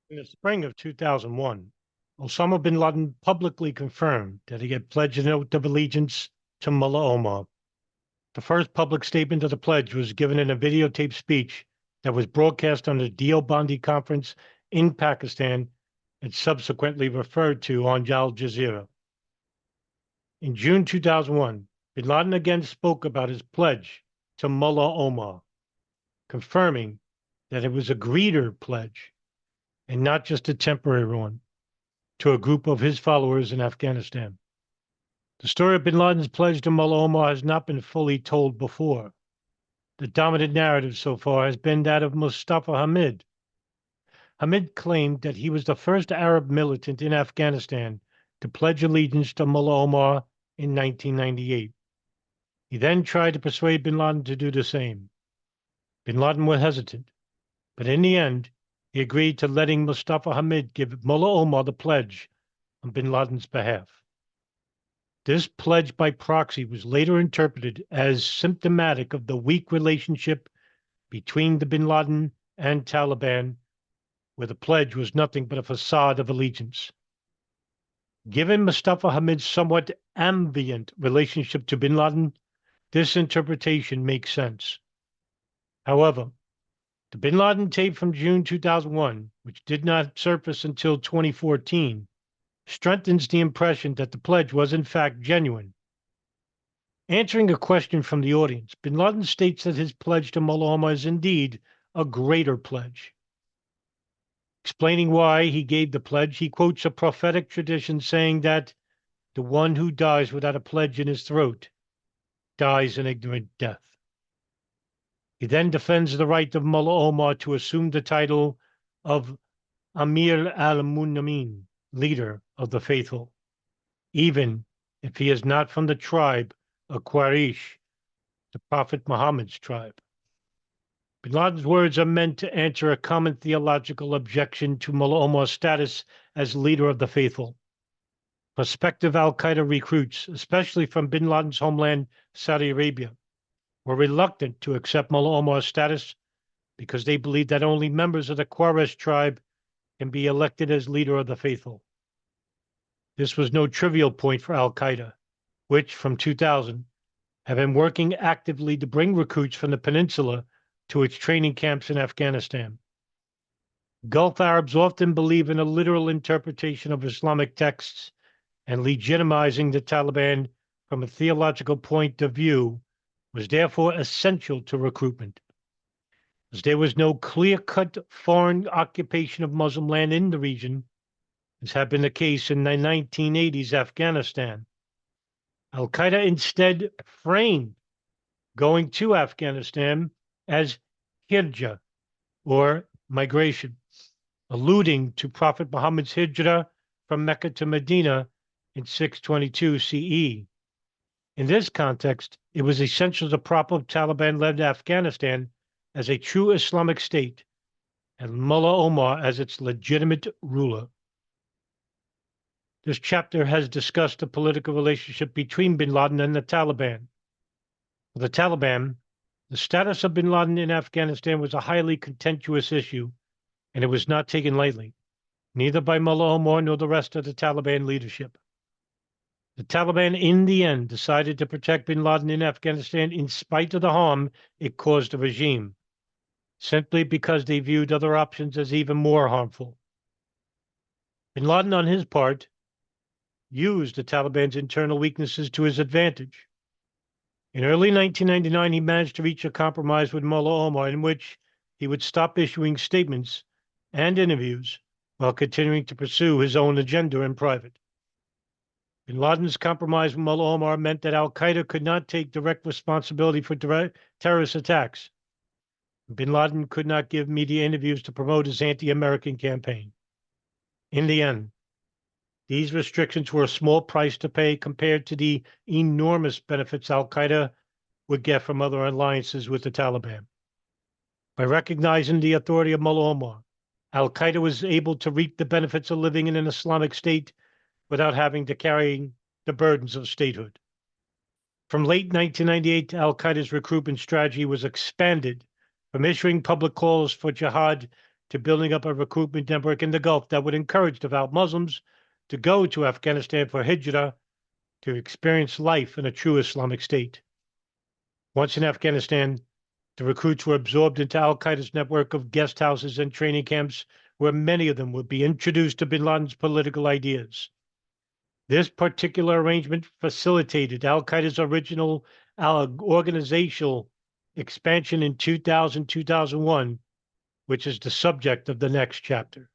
In the spring of 2001, Osama bin Laden publicly confirmed that he had pledged an oath of allegiance to Mullah Omar. The first public statement of the pledge was given in a videotaped speech that was broadcast on the Deobandi conference in Pakistan and subsequently referred to on Al Jazeera. In June 2001, bin Laden again spoke about his pledge to Mullah Omar, confirming that it was a greater pledge and not just a temporary one to a group of his followers in Afghanistan. The story of bin Laden's pledge to Mullah Omar has not been fully told before. The dominant narrative so far has been that of Mustafa Hamid. Hamid claimed that he was the first Arab militant in Afghanistan to pledge allegiance to Mullah Omar in 1998. He then tried to persuade bin Laden to do the same. Bin Laden was hesitant, but in the end, he agreed to letting Mustafa Hamid give Mullah Omar the pledge on bin Laden's behalf. This pledge by proxy was later interpreted as symptomatic of the weak relationship between the bin Laden and Taliban, where the pledge was nothing but a facade of allegiance. Given Mustafa Hamid's somewhat ambient relationship to bin Laden, this interpretation makes sense. However, the bin Laden tape from June 2001, which did not surface until 2014, strengthens the impression that the pledge was in fact genuine. Answering a question from the audience, bin Laden states that his pledge to Mullah Omar is indeed a greater pledge. Explaining why he gave the pledge, he quotes a prophetic tradition saying that the one who dies without a pledge in his throat dies an ignorant death. He then defends the right of Mullah Omar to assume the title of Amir al-Mu'minin, leader of the faithful, even if he is not from the tribe of Quraysh, the Prophet Muhammad's tribe. Bin Laden's words are meant to answer a common theological objection to Mullah Omar's status as leader of the faithful. Prospective al-Qaeda recruits, especially from bin Laden's homeland, Saudi Arabia, were reluctant to accept Mullah Omar's status because they believed that only members of the Quraysh tribe can be elected as leader of the faithful. This was no trivial point for al-Qaeda, which, from 2000, have been working actively to bring recruits from the peninsula to its training camps in Afghanistan. Gulf Arabs often believe in a literal interpretation of Islamic texts, and legitimizing the Taliban from a theological point of view was therefore essential to recruitment. As there was no clear-cut foreign occupation of Muslim land in the region, as had been the case in the 1980s Afghanistan, al-Qaeda instead framed going to Afghanistan as hijrah, or migration, alluding to Prophet Muhammad's hijrah from Mecca to Medina in 622 CE. In this context, it was essential to prop up Taliban-led Afghanistan as a true Islamic state and Mullah Omar as its legitimate ruler. This chapter has discussed the political relationship between bin Laden and the Taliban. For the Taliban, the status of bin Laden in Afghanistan was a highly contentious issue, and it was not taken lightly, neither by Mullah Omar nor the rest of the Taliban leadership. The Taliban, in the end, decided to protect bin Laden in Afghanistan in spite of the harm it caused the regime, simply because they viewed other options as even more harmful. Bin Laden, on his part, used the Taliban's internal weaknesses to his advantage. In early 1999, he managed to reach a compromise with Mullah Omar in which he would stop issuing statements and interviews while continuing to pursue his own agenda in private. Bin Laden's compromise with Mullah Omar meant that al-Qaeda could not take direct responsibility for terrorist attacks. Bin Laden could not give media interviews to promote his anti-American campaign. In the end, these restrictions were a small price to pay compared to the enormous benefits al-Qaeda would get from other alliances with the Taliban. By recognizing the authority of Mullah Omar, al-Qaeda was able to reap the benefits of living in an Islamic state without having to carry the burdens of statehood. From late 1998, al-Qaeda's recruitment strategy was expanded from issuing public calls for jihad to building up a recruitment network in the Gulf that would encourage devout Muslims to go to Afghanistan for hijrah to experience life in a true Islamic state. Once in Afghanistan, the recruits were absorbed into al-Qaeda's network of guest houses and training camps, where many of them would be introduced to bin Laden's political ideas. This particular arrangement facilitated al-Qaeda's original organizational expansion in 2000-2001, which is the subject of the next chapter.